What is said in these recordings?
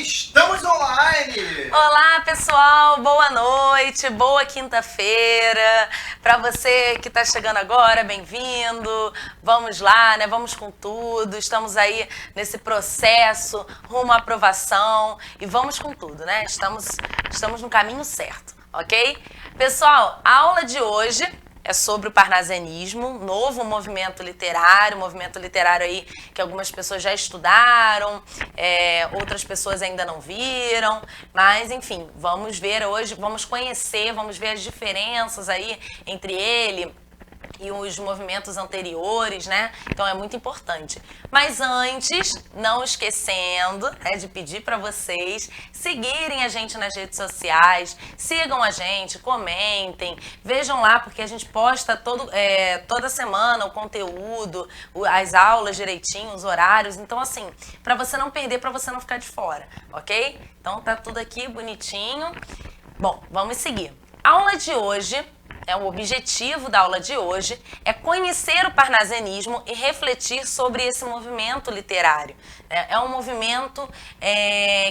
Estamos online! Olá, pessoal! Boa noite, boa quinta-feira. Para você que está chegando agora, bem-vindo. Vamos lá, né? Vamos com tudo. Estamos aí nesse processo rumo à aprovação e vamos com tudo, né? Estamos no caminho certo, ok? Pessoal, a aula de hoje é sobre o parnasianismo, novo movimento literário aí que algumas pessoas já estudaram, outras pessoas ainda não viram, mas enfim, vamos ver hoje, vamos conhecer, vamos ver as diferenças aí entre ele e os movimentos anteriores, né? Então é muito importante. Mas antes, não esquecendo, de pedir para vocês seguirem a gente nas redes sociais, sigam a gente, comentem, vejam lá, porque a gente posta toda semana o conteúdo, as aulas direitinho, os horários. Então, assim, para você não perder, para você não ficar de fora, ok? Então tá tudo aqui bonitinho. Bom, vamos seguir. A aula de hoje, o objetivo da aula de hoje é conhecer o parnasianismo e refletir sobre esse movimento literário. É um movimento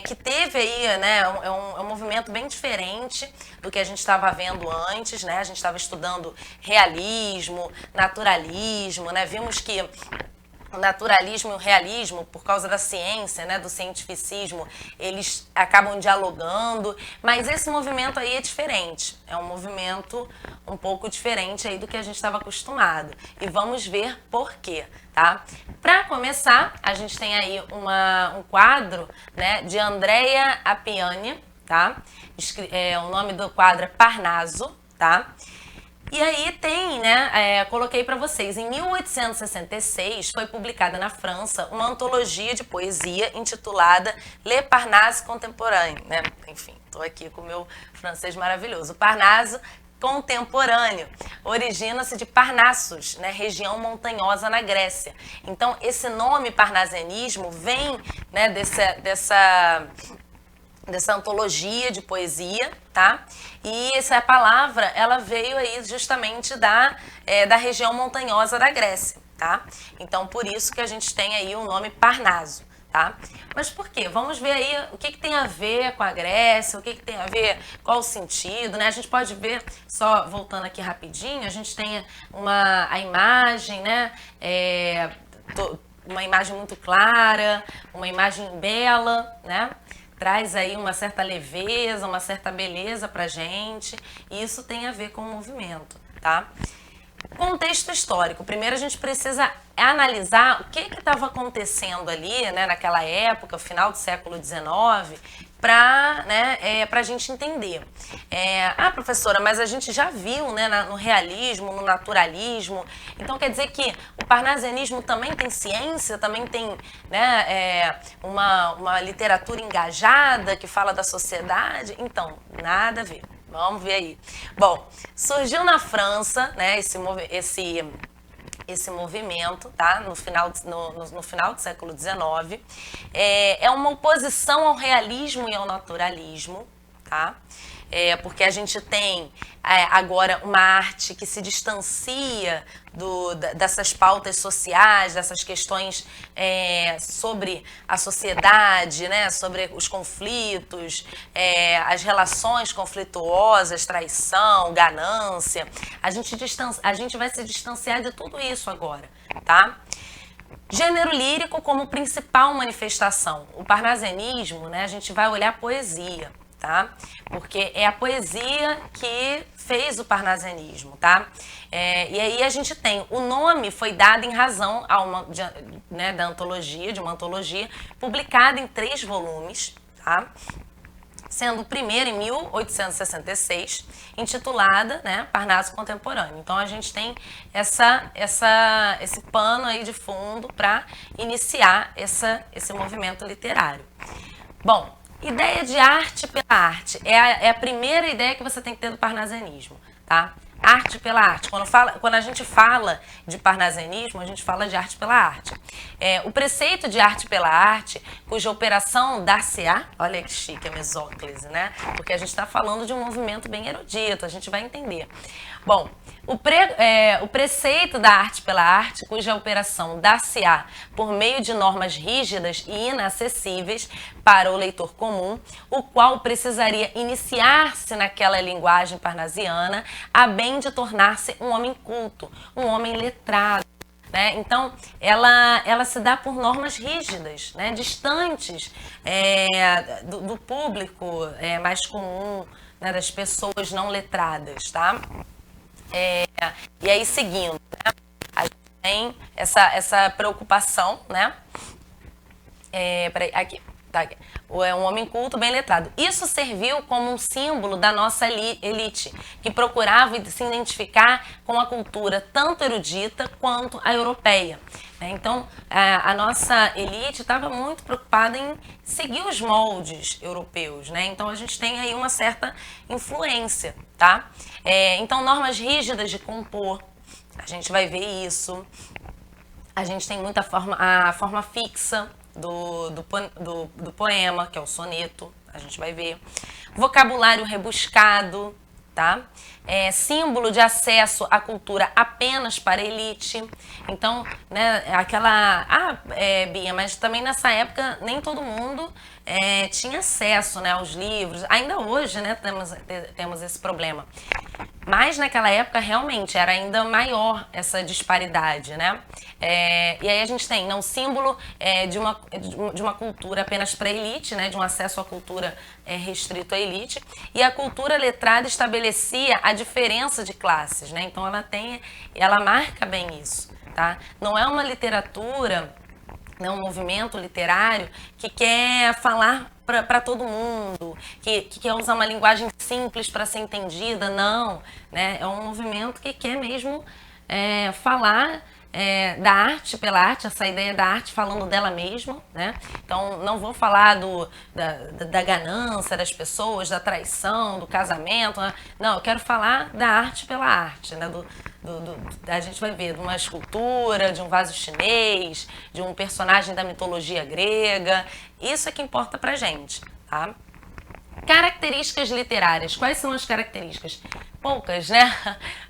que teve aí, né, é um movimento bem diferente do que a gente estava vendo antes, né? A gente estava estudando realismo, naturalismo, né? Vimos que o naturalismo e o realismo, por causa da ciência, né, do cientificismo, eles acabam dialogando, mas esse movimento aí é diferente, é um movimento um pouco diferente aí do que a gente estava acostumado, e vamos ver por quê, tá? Para começar, a gente tem aí um quadro, né, de Andrea Appiani, tá? O nome do quadro é Parnaso, tá? E aí tem, né, coloquei para vocês, em 1866 foi publicada na França uma antologia de poesia intitulada Le Parnasse Contemporain, né? Enfim, estou aqui com o meu francês maravilhoso. O Parnaso contemporâneo origina-se de Parnassos, né, região montanhosa na Grécia. Então, esse nome parnasianismo vem, né, dessa antologia de poesia, tá? E essa palavra, ela veio aí justamente da região montanhosa da Grécia, tá? Então, por isso que a gente tem aí o nome Parnaso, tá? Mas por quê? Vamos ver aí o que tem a ver com a Grécia, o que tem a ver, qual o sentido, né? A gente pode ver, só voltando aqui rapidinho, a gente tem a imagem, né? Uma imagem muito clara, uma imagem bela, né? Traz aí uma certa leveza, uma certa beleza pra gente, e isso tem a ver com o movimento, tá? Contexto histórico. Primeiro a gente precisa analisar o que estava acontecendo ali, né, naquela época, final do século XIX, para a gente entender. Professora, mas a gente já viu, né, no realismo, no naturalismo, então quer dizer que o parnasianismo também tem ciência, também tem, né, uma literatura engajada que fala da sociedade? Então, nada a ver. Vamos ver aí. Bom, surgiu na França, né, esse movimento, tá? No final do século XIX. É uma oposição ao realismo e ao naturalismo, tá? Porque a gente tem agora uma arte que se distancia dessas pautas sociais, dessas questões sobre a sociedade, né, sobre os conflitos, as relações conflituosas, traição, ganância. A gente vai se distanciar de tudo isso agora, tá? Gênero lírico como principal manifestação. O parnasianismo, né, a gente vai olhar a poesia, tá? Porque é a poesia que fez o parnasianismo, tá? E aí a gente tem, o nome foi dado em razão a de uma antologia publicada em 3 volumes, tá? Sendo o primeiro em 1866, intitulada, né, Parnaso Contemporâneo. Então a gente tem esse pano aí de fundo para iniciar esse movimento literário. Bom, ideia de arte pela arte é a primeira ideia que você tem que ter do parnasianismo, tá? arte pela arte. Quando a gente fala de parnasianismo, a gente fala de arte pela arte. O preceito de arte pela arte, cuja operação dar-se-á, olha que chique a mesóclise, né? Porque a gente está falando de um movimento bem erudito, a gente vai entender. Bom, o preceito da arte pela arte, cuja operação dar-se-á por meio de normas rígidas e inacessíveis para o leitor comum, o qual precisaria iniciar-se naquela linguagem parnasiana, a bem de tornar-se um homem culto, um homem letrado. Né? Então, ela se dá por normas rígidas, né? Distantes do público mais comum, né? Das pessoas não letradas, tá? E aí, seguindo, né? A gente tem essa preocupação, né? Peraí, aqui. É um homem culto, bem letrado. Isso serviu como um símbolo da nossa elite, que procurava se identificar com a cultura tanto erudita quanto a europeia. Então, a nossa elite estava muito preocupada em seguir os moldes europeus, né? Então, a gente tem aí uma certa influência, tá? Então, normas rígidas de compor, a gente vai ver isso. A gente tem muita a forma fixa do poema, que é o soneto, a gente vai ver. Vocabulário rebuscado, tá? Símbolo de acesso à cultura apenas para a elite. Então, né, Bia, mas também nessa época nem todo mundo tinha acesso, né, aos livros. Ainda hoje, né, temos esse problema. Mas naquela época realmente era ainda maior essa disparidade, né? E aí a gente tem símbolo de uma cultura apenas para a elite, né? De um acesso à cultura restrito à elite. E a cultura letrada estabelecia a diferença de classes, né? Então ela marca bem isso, tá? Não é uma literatura, né, um movimento literário que quer falar para todo mundo, que quer usar uma linguagem simples para ser entendida, não. Né? É um movimento que quer mesmo falar da arte pela arte, essa ideia da arte falando dela mesma. Né? Então, não vou falar da ganância das pessoas, da traição, do casamento. Né? Não, eu quero falar da arte pela arte, né? A gente vai ver de uma escultura, de um vaso chinês, de um personagem da mitologia grega. Isso é que importa pra gente, tá? Características literárias. Quais são as características? Poucas, né?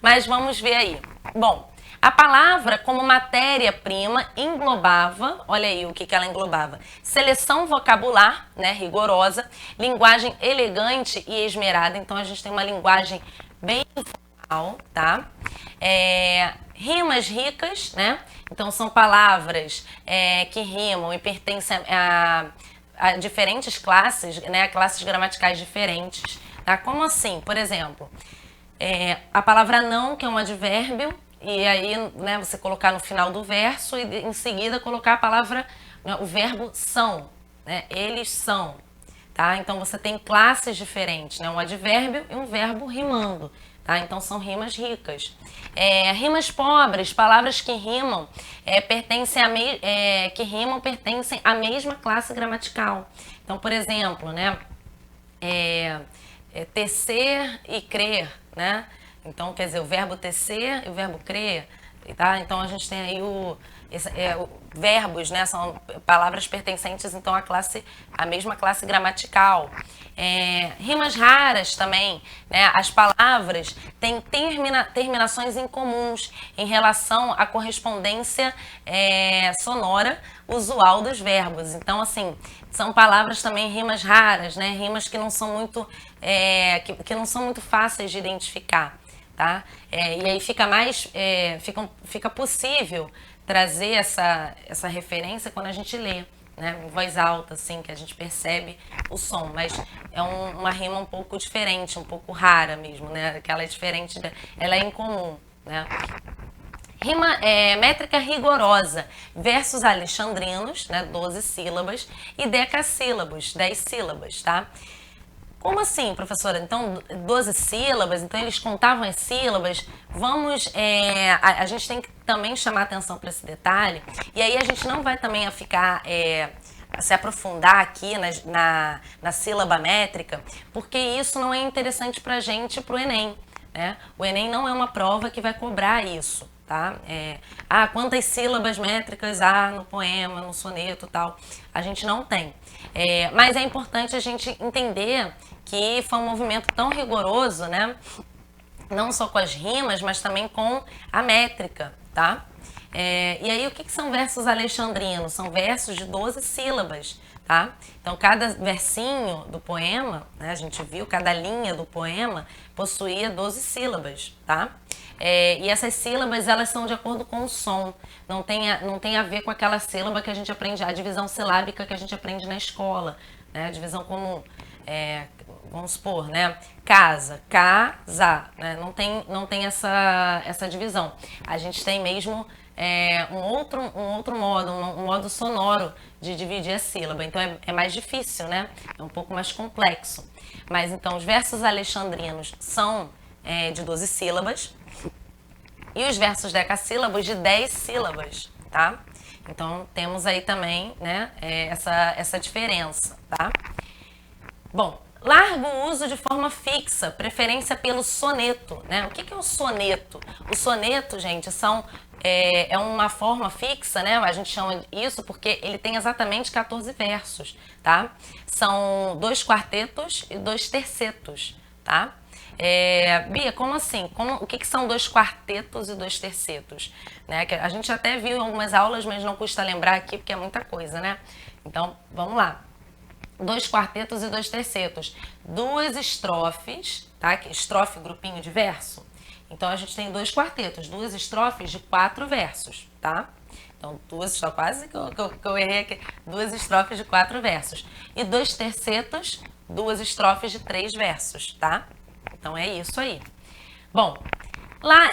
Mas vamos ver aí. Bom, a palavra como matéria-prima englobava, olha aí o que ela englobava, seleção vocabular, né, rigorosa, linguagem elegante e esmerada. Então a gente tem uma linguagem bem informal, tá? Rimas ricas, né? Então são palavras que rimam e pertencem a diferentes classes, né? Classes gramaticais diferentes, tá? Como assim? Por exemplo, a palavra não, que é um advérbio, e aí, né, você colocar no final do verso e em seguida colocar a palavra, né, o verbo são, né? Eles são, tá? Então você tem classes diferentes, né? Um advérbio e um verbo rimando. Tá? Então são rimas ricas. Rimas pobres, palavras que rimam, pertencem à mesma classe gramatical. Então, por exemplo, né, tecer e crer, né? Então, quer dizer, o verbo tecer e o verbo crer. Tá? Então a gente tem aí verbos, né? São palavras pertencentes então à mesma classe gramatical. Rimas raras também, né? As palavras têm terminações incomuns em relação à correspondência sonora usual dos verbos. Então, assim, são palavras também rimas raras, né? Rimas que não são muito, que não são muito fáceis de identificar. Tá? E aí fica possível trazer essa referência quando a gente lê, né? Em voz alta, assim, que a gente percebe o som, mas é uma rima um pouco diferente, um pouco rara mesmo, né? Que ela é diferente, ela é incomum, né? Rima métrica rigorosa, versos alexandrinos, né? 12 sílabas, e decassílabos, 10 sílabas, tá? Como assim, professora? Então, 12 sílabas, então eles contavam as sílabas. A gente tem que também chamar atenção para esse detalhe. E aí a gente não vai também a se aprofundar aqui na sílaba métrica, porque isso não é interessante para a gente, para o Enem. né? O Enem não é uma prova que vai cobrar isso, tá? Quantas sílabas métricas há no poema, no soneto e tal. A gente não tem. Mas é importante a gente entender que foi um movimento tão rigoroso, né? Não só com as rimas, mas também com a métrica, tá? E aí, o que são versos alexandrinos? São versos de 12 sílabas, tá? Então, cada versinho do poema, né, a gente viu, cada linha do poema possuía 12 sílabas, tá? E essas sílabas, elas são de acordo com o som. Não tem a ver com aquela sílaba que a gente aprende, a divisão silábica que a gente aprende na escola, né? A divisão como... vamos supor, né? Casa, né? Não tem essa divisão. A gente tem mesmo um outro modo, um modo sonoro de dividir a sílaba. Então é mais difícil, né? É um pouco mais complexo. Mas então os versos alexandrinos são de 12 sílabas e os versos decassílabos de 10 sílabas, tá? Então temos aí também, né, essa diferença, tá? Bom, largo uso de forma fixa, preferência pelo soneto, né? O que é o soneto? O soneto, gente, é uma forma fixa, né? A gente chama isso porque ele tem exatamente 14 versos, tá? São 2 quartetos e 2 tercetos, tá? Bia, como assim? O que são 2 quartetos e 2 tercetos? Né? A gente até viu em algumas aulas, mas não custa lembrar aqui porque é muita coisa, né? Então, vamos lá. 2 quartetos e 2 tercetos. 2 estrofes, tá? Estrofe, grupinho de verso. Então, a gente tem 2 quartetos, 2 estrofes de 4 versos, tá? Então, quase que eu errei aqui. 2 estrofes de 4 versos. E 2 tercetos, 2 estrofes de 3 versos, tá? Então, é isso aí. Bom, lá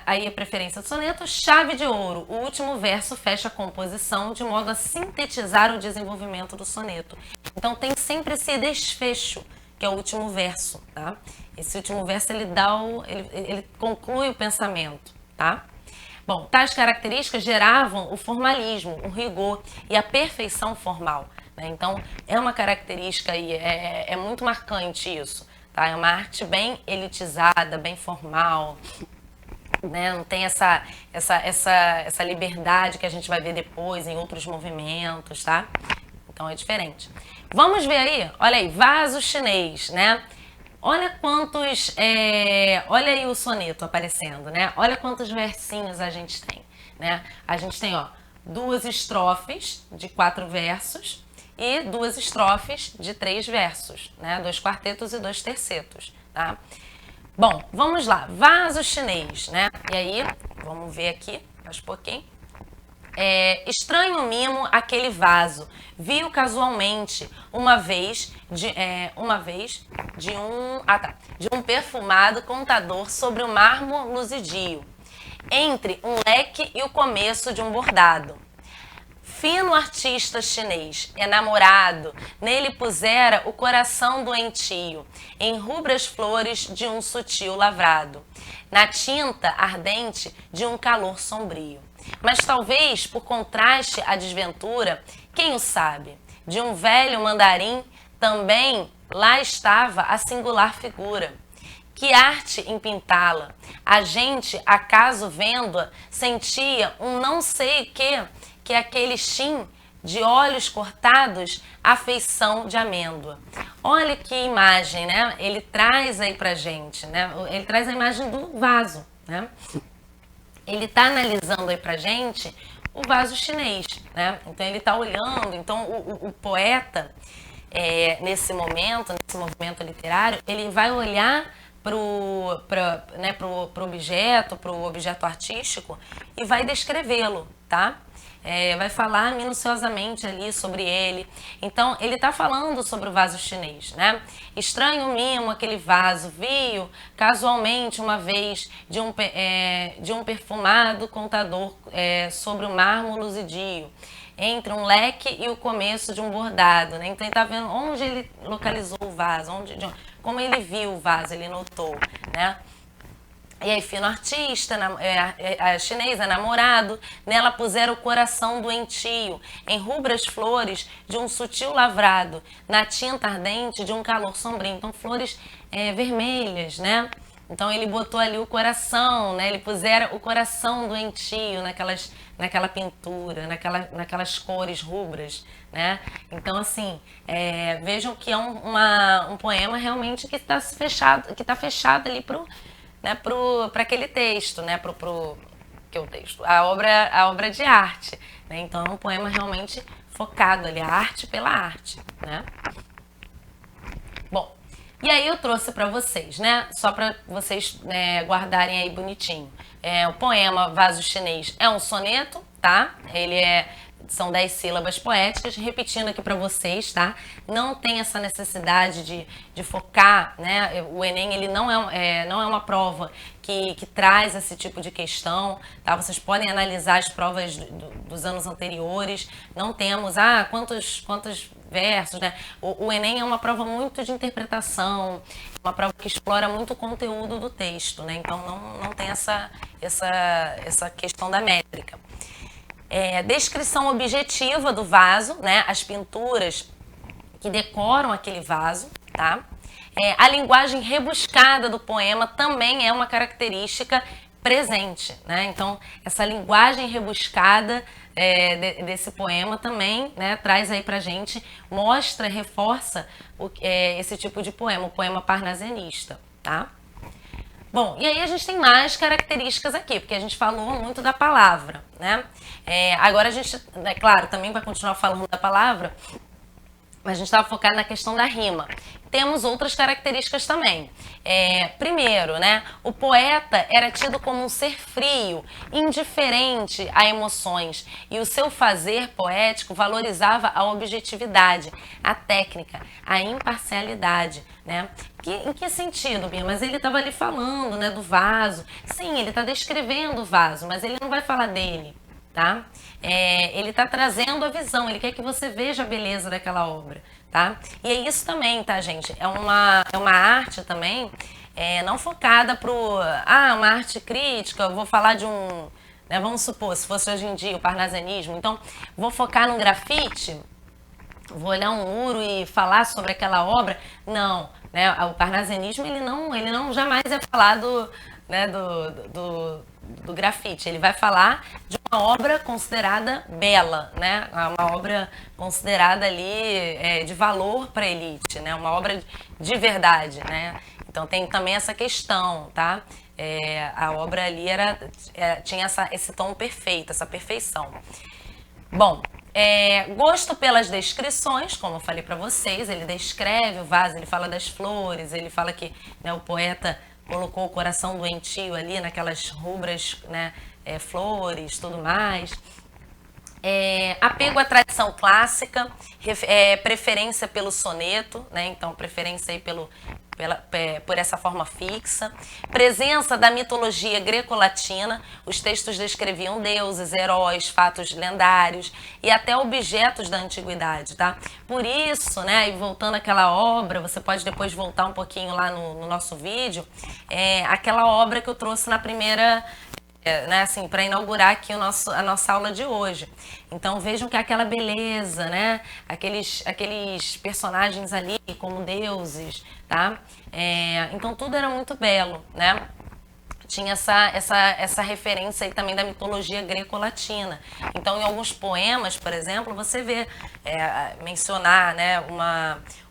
aí a preferência do soneto, chave de ouro. O último verso fecha a composição de modo a sintetizar o desenvolvimento do soneto. Então tem sempre esse desfecho, que é o último verso, tá? Esse último verso ele conclui o pensamento, tá? Bom, tais características geravam o formalismo, o rigor e a perfeição formal, né? Então é uma característica aí, é muito marcante isso. Tá? É uma arte bem elitizada, bem formal, né? Não tem essa liberdade que a gente vai ver depois em outros movimentos, tá? Então é diferente. Vamos ver aí, olha aí, vaso chinês, né? Olha quantos, olha aí o soneto aparecendo, né? Olha quantos versinhos a gente tem, né? A gente tem, ó, 2 estrofes de 4 versos, e 2 estrofes de 3 versos, né? 2 quartetos e 2 tercetos, tá? Bom, vamos lá. Vaso chinês, né? E aí, vamos ver aqui, mais um pouquinho. Estranho mimo aquele vaso, viu casualmente uma vez de um perfumado contador sobre o mármore luzidio, entre um leque e o começo de um bordado. Fino artista chinês, enamorado, nele pusera o coração doentio, em rubras flores de um sutil lavrado, na tinta ardente de um calor sombrio. Mas talvez, por contraste à desventura, quem o sabe, de um velho mandarim, também lá estava a singular figura. Que arte em pintá-la! A gente, acaso vendo-a, sentia um não sei o que aquele chin de olhos cortados, a feição de amêndoa. Olha que imagem, né? Ele traz aí pra gente, né? Ele traz a imagem do vaso, né? Ele tá analisando aí pra gente o vaso chinês, né? Então ele tá olhando, então o poeta, nesse movimento literário, ele vai olhar pro objeto artístico e vai descrevê-lo, tá? Vai falar minuciosamente ali sobre ele. Então, ele está falando sobre o vaso chinês, né? Estranho mimo aquele vaso, viu casualmente uma vez de um perfumado contador sobre o mármore luzidio, entre um leque e o começo de um bordado, né? Então, ele está vendo onde ele localizou o vaso, como ele viu o vaso, ele notou, né? E aí, fino artista, a chinesa, namorado, nela pusera o coração doentio, em rubras flores de um sutil lavrado, na tinta ardente de um calor sombrio. Então, flores vermelhas, né? Então ele botou ali o coração, né? Ele pusera o coração doentio naquela pintura, naquelas cores rubras, né? Então assim, vejam que é um poema realmente que está fechado ali para aquele texto, né? Que é o texto, a obra de arte, né? Então é um poema realmente focado ali, a arte pela arte, né? Bom, e aí eu trouxe para vocês, né? Só para vocês guardarem aí bonitinho. O poema Vaso Chinês é um soneto, tá? São 10 sílabas poéticas, repetindo aqui para vocês, tá? Não tem essa necessidade de focar, né? O Enem, ele não é uma prova que traz esse tipo de questão, tá? Vocês podem analisar as provas dos anos anteriores, não temos, quantos versos, né? O Enem é uma prova muito de interpretação, uma prova que explora muito o conteúdo do texto, né? Então não tem essa questão da métrica. Descrição objetiva do vaso, né? As pinturas que decoram aquele vaso, tá? A linguagem rebuscada do poema também é uma característica presente, né? Então, essa linguagem rebuscada desse poema também, né, traz aí pra gente, mostra, reforça esse tipo de poema, o poema parnasianista, tá? Bom, e aí a gente tem mais características aqui, porque a gente falou muito da palavra, né? Agora a gente, claro, também vai continuar falando da palavra, mas a gente estava focado na questão da rima. Temos outras características também. Primeiro, né, o poeta era tido como um ser frio, indiferente a emoções, e o seu fazer poético valorizava a objetividade, a técnica, a imparcialidade, né? Em que sentido, Bia? Mas ele estava ali falando, né, do vaso. Sim, ele está descrevendo o vaso, mas ele não vai falar dele, tá? Ele está trazendo a visão, ele quer que você veja a beleza daquela obra, tá? E é isso também, tá, gente? É uma arte também, não focada uma arte crítica, eu vou falar de né, vamos supor, se fosse hoje em dia o parnasianismo, então vou focar no grafite, vou olhar um muro e falar sobre aquela obra. Não, né? O parnasianismo, ele não jamais é falado, né, do grafite. Ele vai falar de uma obra considerada bela, né? Uma obra considerada ali de valor para a elite, né? Uma obra de verdade, né? Então tem também essa questão, tá? A obra ali tinha esse tom perfeito, essa perfeição. Bom, gosto pelas descrições, como eu falei para vocês, ele descreve o vaso, ele fala das flores, ele fala que, né, o poeta colocou o coração doentio ali naquelas rubras, né, flores, tudo mais. Apego à tradição clássica, preferência pelo soneto, né, então preferência aí por essa forma fixa, presença da mitologia greco-latina, os textos descreviam deuses, heróis, fatos lendários e até objetos da antiguidade, tá? Por isso, né, e voltando àquela obra, você pode depois voltar um pouquinho lá no nosso vídeo, aquela obra que eu trouxe na primeira, né, assim, para inaugurar aqui a nossa aula de hoje. Então vejam que aquela beleza, né, aqueles personagens ali como deuses, tá? Então tudo era muito belo, né? Tinha essa referência aí também da mitologia greco-latina. Então, em alguns poemas, por exemplo, você vê mencionar, né,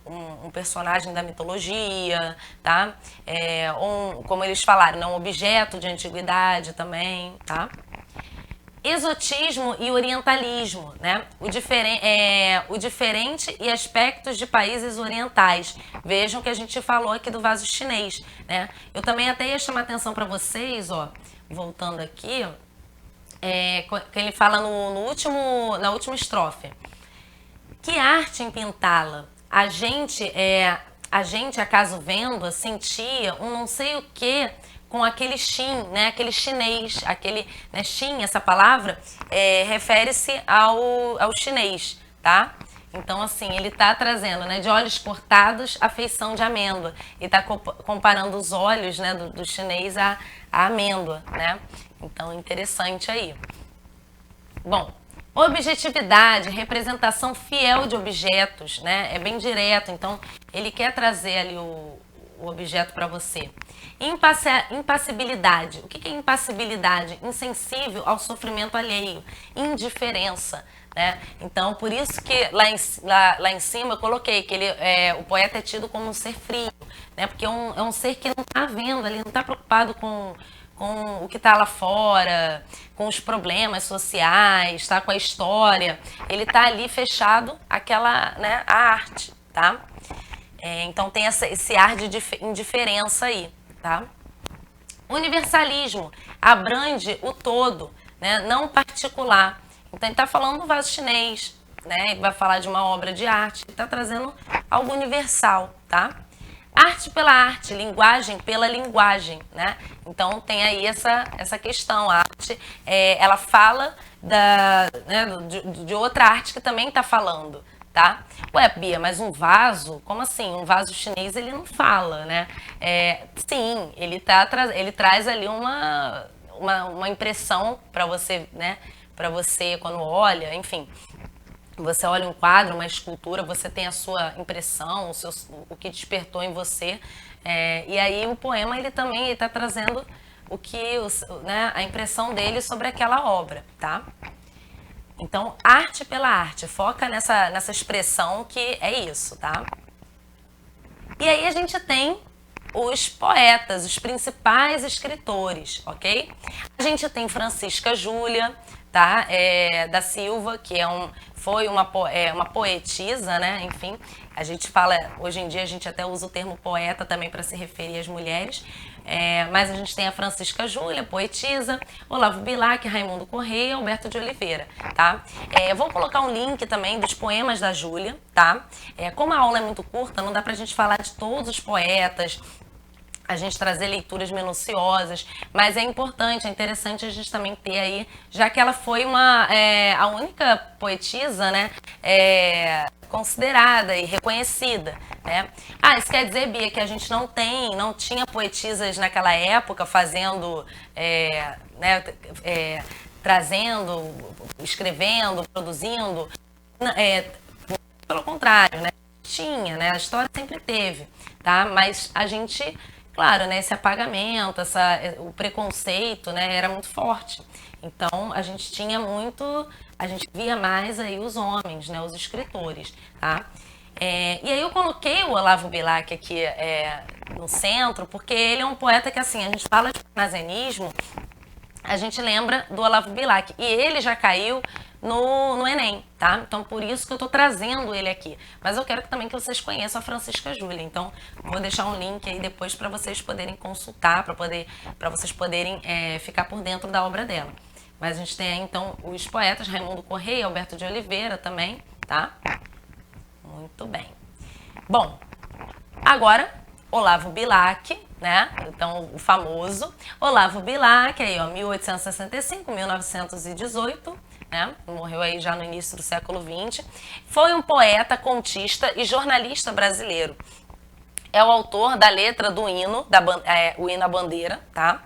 um personagem da mitologia, tá? Como eles falaram, né, um objeto de antiguidade também, tá? Exotismo e orientalismo, né? O diferente e aspectos de países orientais. Vejam que a gente falou aqui do vaso chinês, né? Eu também até ia chamar atenção para vocês, ó, voltando aqui, que ele fala na última estrofe. Que arte em pintá-la? A gente, acaso vendo, sentia um não sei o que com aquele xin, né, aquele chinês, né, xin, essa palavra, refere-se ao chinês, tá? Então, assim, ele tá trazendo, né, de olhos cortados a feição de amêndoa. E tá comparando os olhos, né, do chinês à amêndoa, né? Então, interessante aí. Bom, objetividade, representação fiel de objetos, né? É bem direto, então ele quer trazer ali o objeto para você. Impassibilidade. O que é impassibilidade? Insensível ao sofrimento alheio. Indiferença. Né? Então, por isso que lá em cima eu coloquei que o poeta é tido como um ser frio. Né? Porque é um ser que não está vendo, ele não está preocupado com o que está lá fora, com os problemas sociais, tá? Com a história. Ele está ali fechado àquela, né, à arte. Tá? Então tem esse ar de indiferença aí, tá? Universalismo abrange o todo, né? Não o particular. Então ele está falando do vaso chinês, né? Ele vai falar de uma obra de arte, ele está trazendo algo universal, tá? Arte pela arte, linguagem pela linguagem, né? Então tem aí essa questão. A arte, ela fala de outra arte que também está falando. Tá? Ué, Bia, mas um vaso? Como assim? Um vaso chinês ele não fala, né? Sim, ele traz ali uma impressão para você, né? Para você quando olha, enfim. Você olha um quadro, uma escultura, você tem a sua impressão, o que despertou em você. E aí o poema ele também está trazendo né, a impressão dele sobre aquela obra, tá? Então, arte pela arte, foca nessa expressão que é isso, tá? E aí a gente tem os poetas, os principais escritores, ok? A gente tem Francisca Júlia, tá? Da Silva, que foi uma poetisa, né? Enfim, a gente fala, hoje em dia a gente até usa o termo poeta também para se referir às mulheres. Mas a gente tem a Francisca Júlia, poetisa, Olavo Bilac, Raimundo Correia e Alberto de Oliveira, tá? Vou colocar um link também dos poemas da Júlia, tá? Como a aula é muito curta, não dá pra gente falar de todos os poetas, a gente trazer leituras minuciosas, mas é importante, é interessante a gente também ter aí, já que ela foi a única poetisa, né, considerada e reconhecida, né? Isso quer dizer, Bia, que a gente não tinha poetisas naquela época fazendo, né, trazendo, escrevendo, produzindo? Pelo contrário, né? Tinha, né? A história sempre teve, tá? Mas a gente, claro, né, esse apagamento, o preconceito, né, era muito forte. Então, a gente via mais aí os homens, né, os escritores, tá? E aí eu coloquei o Olavo Bilac aqui no centro, porque ele é um poeta que, assim, a gente fala de parnasianismo, a gente lembra do Olavo Bilac, e ele já caiu no Enem, tá? Então, por isso que eu tô trazendo ele aqui. Mas eu quero também que vocês conheçam a Francisca Júlia. Então, vou deixar um link aí depois para vocês poderem consultar, para vocês poderem ficar por dentro da obra dela. Mas a gente tem aí, então, os poetas Raimundo Correia, Alberto de Oliveira também, tá? Muito bem. Bom, agora, Olavo Bilac, né? Então, o famoso Olavo Bilac, aí, ó, 1865, 1918, né? Morreu aí já no início do século XX. Foi um poeta, contista e jornalista brasileiro. É o autor da letra do hino, o hino à bandeira, tá?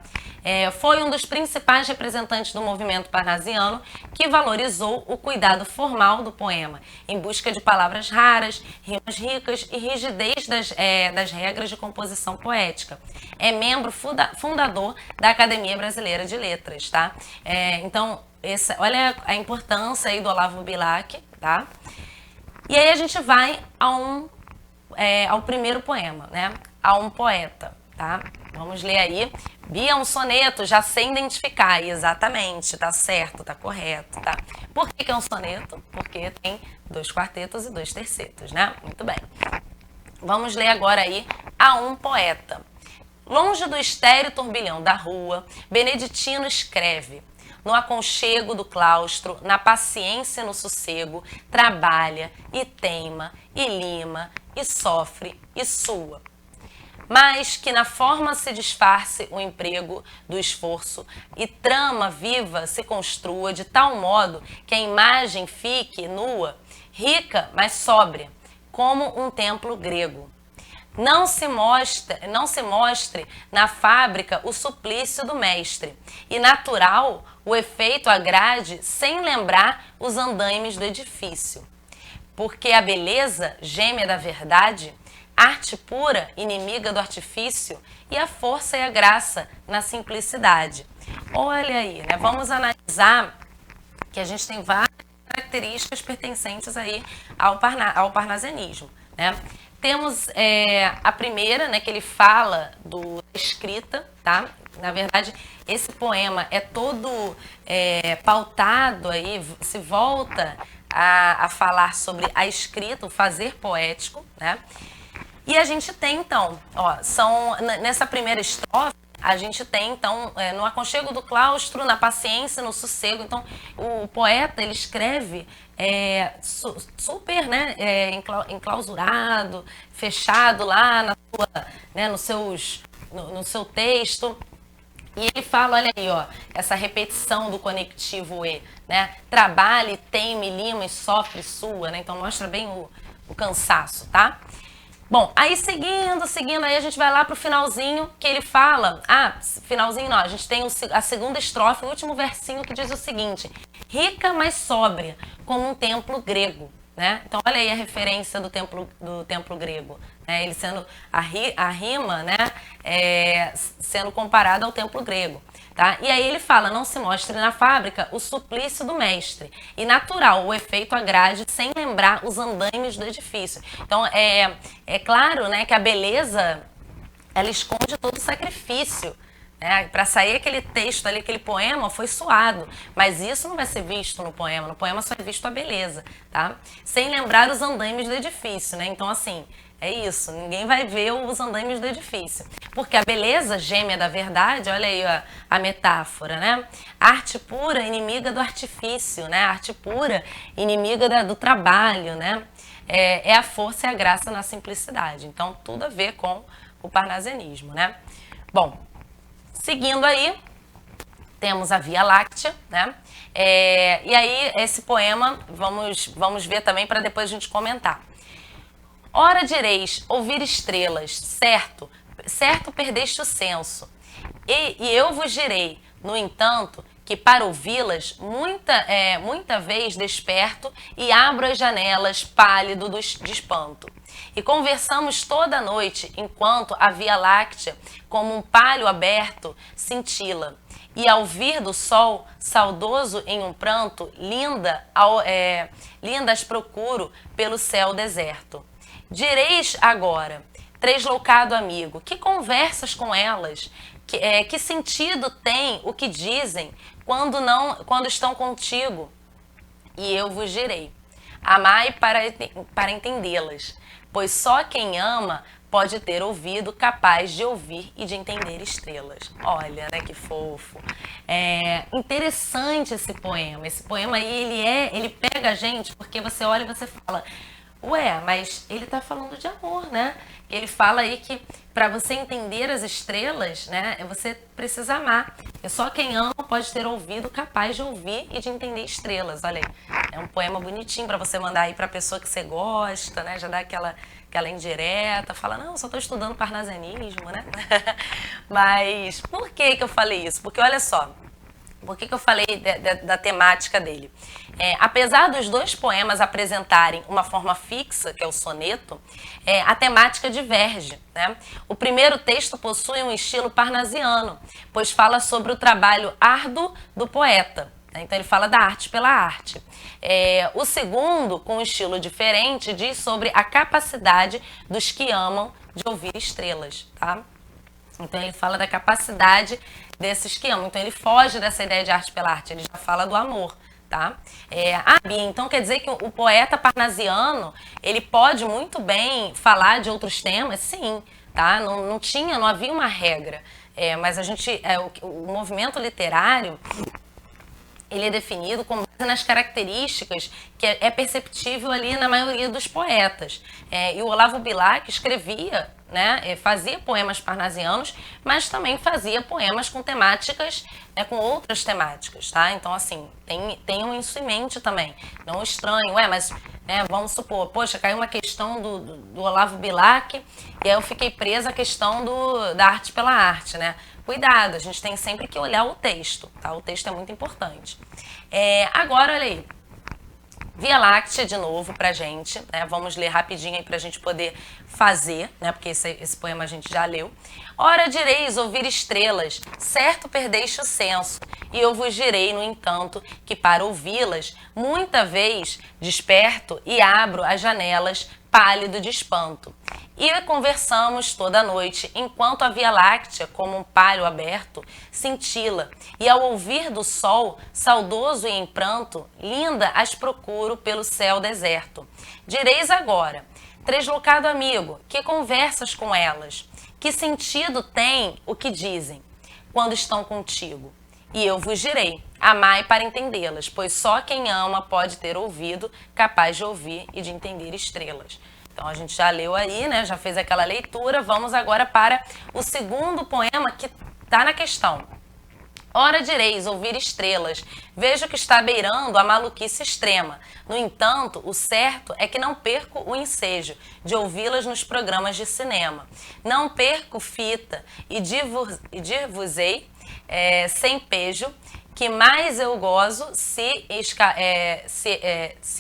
Foi um dos principais representantes do movimento parnasiano que valorizou o cuidado formal do poema, em busca de palavras raras, rimas ricas e rigidez das regras de composição poética. É membro fundador da Academia Brasileira de Letras, tá? Então, olha a importância aí do Olavo Bilac, tá? E aí a gente vai ao primeiro poema, né? A um poeta, tá? Vamos ler aí. Bia, um soneto, já sem identificar. Exatamente, tá certo, tá correto, tá? Por que é um soneto? Porque tem 2 quartetos e 2 tercetos, né? Muito bem. Vamos ler agora aí A um Poeta. Longe do estéril turbilhão da rua, Beneditino escreve. No aconchego do claustro, na paciência e no sossego, trabalha e teima e lima e sofre e sua. Mas que na forma se disfarce o emprego do esforço e trama viva se construa de tal modo que a imagem fique nua, rica, mas sóbria, como um templo grego. Não se mostre na fábrica o suplício do mestre, e natural o efeito agrade sem lembrar os andaimes do edifício. Porque a beleza, gêmea da verdade, arte pura, inimiga do artifício, e a força e a graça na simplicidade. Olha aí, né? Vamos analisar que a gente tem várias características pertencentes aí ao parnasianismo, né? Temos a primeira, né, que ele fala da escrita, tá? Na verdade, esse poema é todo pautado aí, se volta a falar sobre a escrita, o fazer poético, né? E a gente tem, então, nessa primeira estrofe, a gente tem, então, no aconchego do claustro, na paciência, no sossego. Então, o poeta, ele escreve super, né, enclausurado, fechado lá na sua, né, no seu texto. E ele fala, olha aí, ó, essa repetição do conectivo E, né? Trabalhe, teme, lima e sofre sua, né? Então, mostra bem o cansaço, tá? Bom, aí seguindo, aí a gente vai lá pro finalzinho, que ele fala, finalzinho não, a gente tem a segunda estrofe, o último versinho que diz o seguinte: rica, mas sóbria, como um templo grego, né? Então, olha aí a referência do templo grego, né? Ele sendo, a rima, né, sendo comparada ao templo grego. Tá? E aí ele fala, não se mostre na fábrica o suplício do mestre, e natural o efeito agrade sem lembrar os andaimes do edifício. Então, é claro, né, que a beleza, ela esconde todo o sacrifício. Né? Para sair aquele texto ali, aquele poema, foi suado, mas isso não vai ser visto no poema só é visto a beleza, tá? Sem lembrar os andaimes do edifício, né? Então, assim, é isso, ninguém vai ver os andaimes do edifício. Porque a beleza gêmea da verdade, olha aí a metáfora, né? Arte pura, inimiga do artifício, né? Arte pura, inimiga do trabalho, né? É a força e a graça na simplicidade. Então, tudo a ver com o parnasianismo, né? Bom, seguindo aí, temos a Via Láctea, né? E aí, esse poema, vamos ver também para depois a gente comentar. Ora direis, ouvir estrelas, certo perdeste o senso. E eu vos direi, no entanto, que para ouvi-las, muita vez desperto e abro as janelas pálido de espanto. E conversamos toda a noite, enquanto a Via Láctea, como um palho aberto, cintila. E ao vir do sol, saudoso em um pranto, lindas procuro pelo céu deserto. Direis agora, tresloucado amigo, que conversas com elas? Que sentido tem o que dizem quando estão contigo? E eu vos direi, amai para entendê-las, pois só quem ama pode ter ouvido capaz de ouvir e de entender estrelas. Olha, né, que fofo. É interessante esse poema. Esse poema aí, ele pega a gente porque você olha e você fala... Ué, mas ele tá falando de amor, né? Ele fala aí que para você entender as estrelas, né, você precisa amar. E só quem ama pode ter ouvido capaz de ouvir e de entender estrelas. Olha aí, é um poema bonitinho para você mandar aí para pessoa que você gosta, né? Já dá aquela indireta, fala, não, só tô estudando parnasianismo, né? Mas por que eu falei isso? Porque olha só, por que eu falei da temática dele? Apesar dos dois poemas apresentarem uma forma fixa, que é o soneto, a temática diverge, né? O primeiro texto possui um estilo parnasiano, pois fala sobre o trabalho árduo do poeta. Né? Então ele fala da arte pela arte. O segundo, com um estilo diferente, diz sobre a capacidade dos que amam de ouvir estrelas, tá? Então ele fala da capacidade desses que amam. Então ele foge dessa ideia de arte pela arte, ele já fala do amor, tá? Bia, então quer dizer que o poeta parnasiano, ele pode muito bem falar de outros temas? Sim, tá? Não havia uma regra. Mas o movimento literário, ele é definido com base nas características que é perceptível ali na maioria dos poetas. E o Olavo Bilac escrevia, né, fazia poemas parnasianos, mas também fazia poemas com temáticas, com outras temáticas, tá? Então, assim, tenham isso em mente também. Não estranho, mas vamos supor, poxa, caiu uma questão do Olavo Bilac e aí eu fiquei presa à questão da arte pela arte, né? Cuidado, a gente tem sempre que olhar o texto, tá? O texto é muito importante. Agora, olha aí, Via Láctea de novo pra gente, né? Vamos ler rapidinho aí pra gente poder fazer, né? Porque esse poema a gente já leu. Ora direis ouvir estrelas, certo perdeste o senso, e eu vos direi, no entanto, que para ouvi-las, muita vez desperto e abro as janelas, pálido de espanto. E conversamos toda a noite, enquanto a Via Láctea, como um palho aberto, cintila, e ao ouvir do sol, saudoso e em pranto, linda as procuro pelo céu deserto. Direis agora, tresloucado amigo, que conversas com elas? Que sentido tem o que dizem quando estão contigo? E eu vos direi, amai para entendê-las, pois só quem ama pode ter ouvido capaz de ouvir e de entender estrelas. Então a gente já leu aí, né? Já fez aquela leitura. Vamos agora para o segundo poema que está na questão. Ora direis, ouvir estrelas, vejo que está beirando a maluquice extrema. No entanto, o certo é que não perco o ensejo de ouvi-las nos programas de cinema. Não perco fita e dir-vos-ei sem pejo, que mais eu gozo se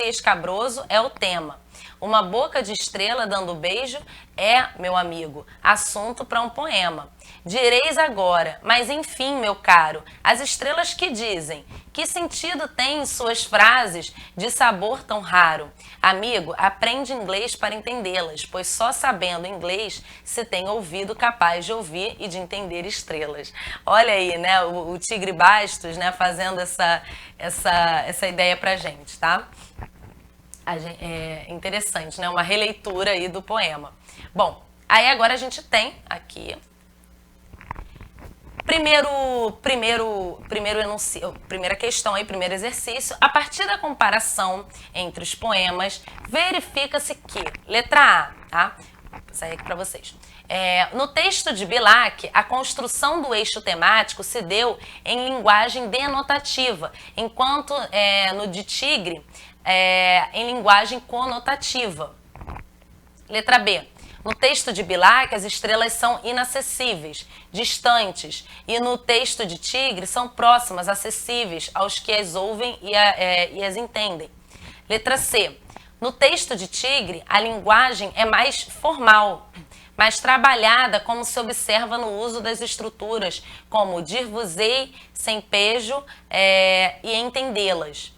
escabroso é o tema. Uma boca de estrela dando beijo é, meu amigo, assunto para um poema. Direis agora, mas enfim, meu caro, as estrelas que dizem, que sentido têm suas frases de sabor tão raro? Amigo, aprende inglês para entendê-las, pois só sabendo inglês se tem ouvido capaz de ouvir e de entender estrelas. Olha aí, né, o Tigre Bastos, né, fazendo essa ideia pra gente, tá? É interessante, né? Uma releitura aí do poema. Bom, aí agora a gente tem aqui primeira questão aí, primeiro exercício. A partir da comparação entre os poemas, verifica-se que, letra A, tá? Vou sair aqui para vocês. No texto de Bilac, a construção do eixo temático se deu em linguagem denotativa, enquanto no de Tigre, em linguagem conotativa. Letra B. No texto de Bilac, as estrelas são inacessíveis, distantes, e no texto de Tigre são próximas, acessíveis aos que as ouvem e as entendem. Letra C. No texto de Tigre, a linguagem é mais formal, mais trabalhada, como se observa no uso das estruturas, como dir-vos-ei, sem pejo e entendê-las.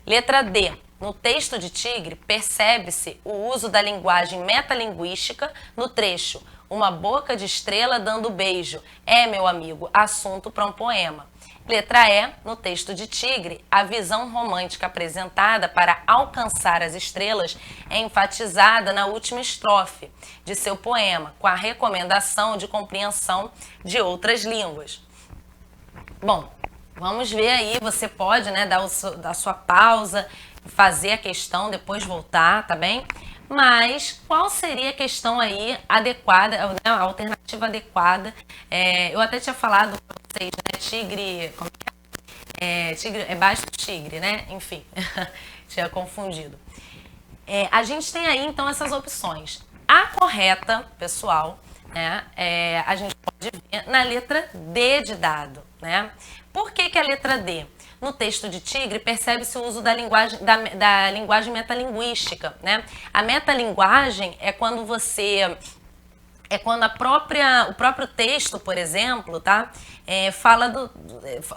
Letra D. No texto de Tigre, percebe-se o uso da linguagem metalinguística no trecho uma boca de estrela dando beijo. É, meu amigo, assunto para um poema. Letra E. No texto de Tigre, a visão romântica apresentada para alcançar as estrelas é enfatizada na última estrofe de seu poema, com a recomendação de compreensão de outras línguas. Bom, vamos ver aí, você pode, né, dar a sua pausa, fazer a questão, depois voltar, tá bem? Mas qual seria a questão aí adequada, né, a alternativa adequada? Eu até tinha falado para vocês, né, Tigre, como é? Tigre, é baixo Tigre, né? Enfim, tinha confundido. A gente tem aí, então, essas opções. A correta, pessoal, né, a gente pode ver na letra D de dado, né? Por que a letra D? No texto de Tigre, percebe-se o uso da linguagem metalinguística, né? A metalinguagem é quando o próprio texto, por exemplo, tá?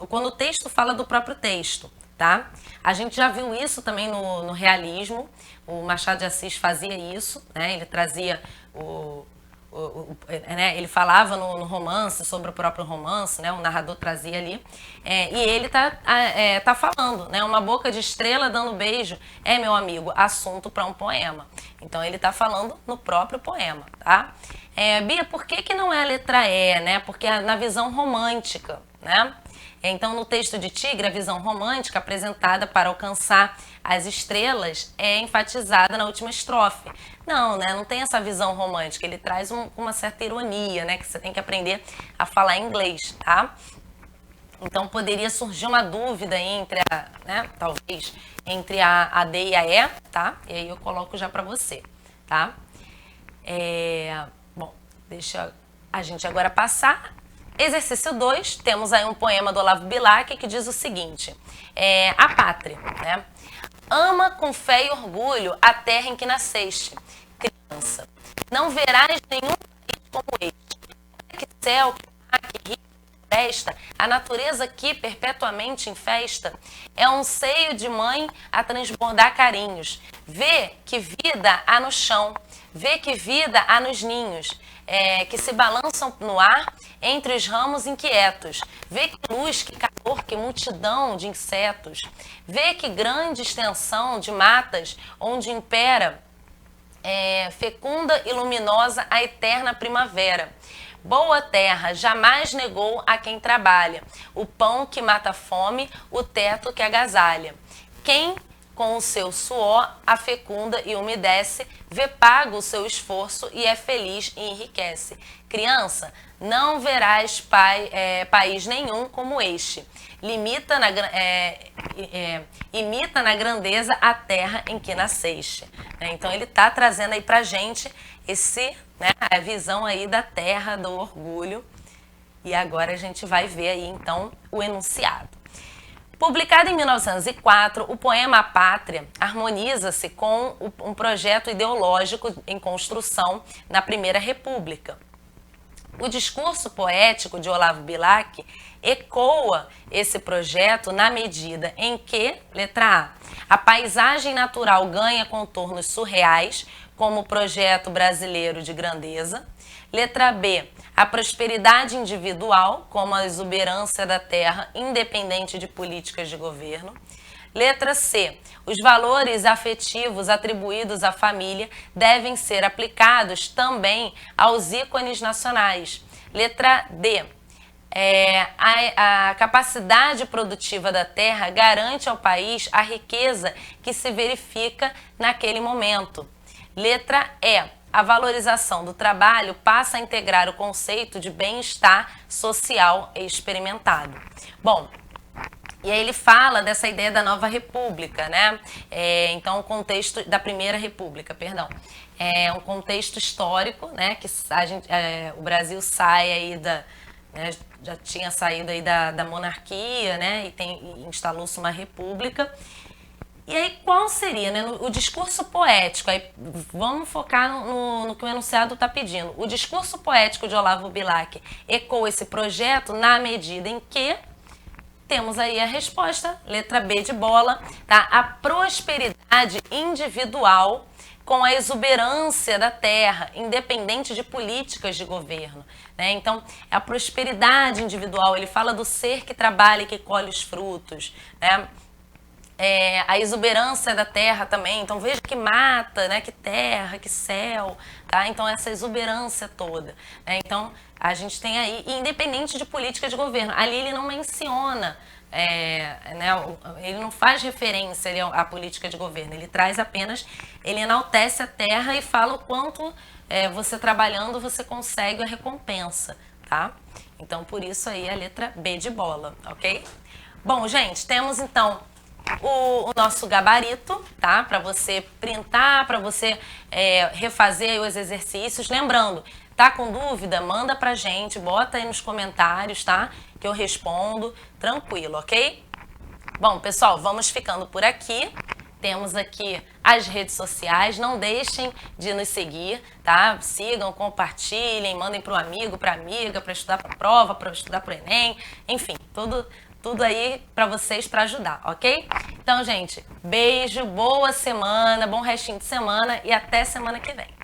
Quando o texto fala do próprio texto, tá? A gente já viu isso também no realismo. O Machado de Assis fazia isso, né? Ele trazia ele falava no romance sobre o próprio romance, né? O narrador trazia ali, e ele tá falando, né? Uma boca de estrela dando beijo é, meu amigo, assunto para um poema. Então ele tá falando no próprio poema, tá? Bia, por que não é a letra E, né? Porque é na visão romântica, né? Então, no texto de Tigre, a visão romântica apresentada para alcançar as estrelas é enfatizada na última estrofe. Não, né? Não tem essa visão romântica. Ele traz uma certa ironia, né? Que você tem que aprender a falar inglês, tá? Então, poderia surgir uma dúvida aí talvez, entre a D e a E, tá? E aí eu coloco já para você, tá? Bom, deixa a gente agora passar. Exercício 2, temos aí um poema do Olavo Bilac que diz o seguinte, A Pátria, né? ama com fé e orgulho a terra em que nasceste. Criança, não verás nenhum país como este. Que céu, que mar, que rio, que floresta, a natureza aqui perpetuamente em festa, é um seio de mãe a transbordar carinhos. Vê que vida há no chão, vê que vida há nos ninhos, que se balançam no ar entre os ramos inquietos. Vê que luz, que calor, que multidão de insetos. Vê que grande extensão de matas onde impera fecunda e luminosa a eterna primavera. Boa terra jamais negou a quem trabalha o pão que mata a fome, o teto que agasalha. Quem com o seu suor a fecunda e umedece, vê pago o seu esforço e é feliz e enriquece. Criança, não verás país nenhum como este. Imita na grandeza a terra em que nasceste. Então ele está trazendo aí pra gente a visão aí da terra, do orgulho. E agora a gente vai ver aí então o enunciado. Publicado em 1904, o poema A Pátria harmoniza-se com um projeto ideológico em construção na Primeira República. O discurso poético de Olavo Bilac ecoa esse projeto na medida em que, letra A paisagem natural ganha contornos surreais, como o projeto brasileiro de grandeza. Letra B, a prosperidade individual, como a exuberância da terra, independente de políticas de governo. Letra C, os valores afetivos atribuídos à família devem ser aplicados também aos ícones nacionais. Letra D, a capacidade produtiva da terra garante ao país a riqueza que se verifica naquele momento. Letra E, a valorização do trabalho passa a integrar o conceito de bem-estar social experimentado. Bom, e aí ele fala dessa ideia da nova república, né? Então, o contexto da Primeira República, perdão. É um contexto histórico, né? Que o Brasil sai aí já tinha saído aí da monarquia, né? E instalou-se uma república. E aí, qual seria, né, o discurso poético? Aí, vamos focar no que o enunciado está pedindo. O discurso poético de Olavo Bilac ecoa esse projeto na medida em que temos aí a resposta, letra B de bola, tá? A prosperidade individual com a exuberância da terra, independente de políticas de governo, né? Então, a prosperidade individual, ele fala do ser que trabalha e que colhe os frutos, né? A exuberância da terra também, então veja que mata, né, que terra, que céu, tá? Então essa exuberância toda, né? Então a gente tem aí, independente de política de governo, ali ele não menciona, ele não faz referência ali à política de governo, ele traz apenas, ele enaltece a terra e fala o quanto você trabalhando você consegue a recompensa, tá? Então por isso aí a letra B de bola, ok? Bom, gente, temos então o nosso gabarito, tá? Para você printar, para você refazer os exercícios. Lembrando, tá com dúvida? Manda pra gente, bota aí nos comentários, tá? Que eu respondo, tranquilo, ok? Bom, pessoal, vamos ficando por aqui. Temos aqui as redes sociais, não deixem de nos seguir, tá? Sigam, compartilhem, mandem para o amigo, para a amiga, para estudar para a prova, para estudar para o Enem, enfim, tudo aí para vocês para ajudar, ok? Então, gente, beijo, boa semana, bom restinho de semana e até semana que vem.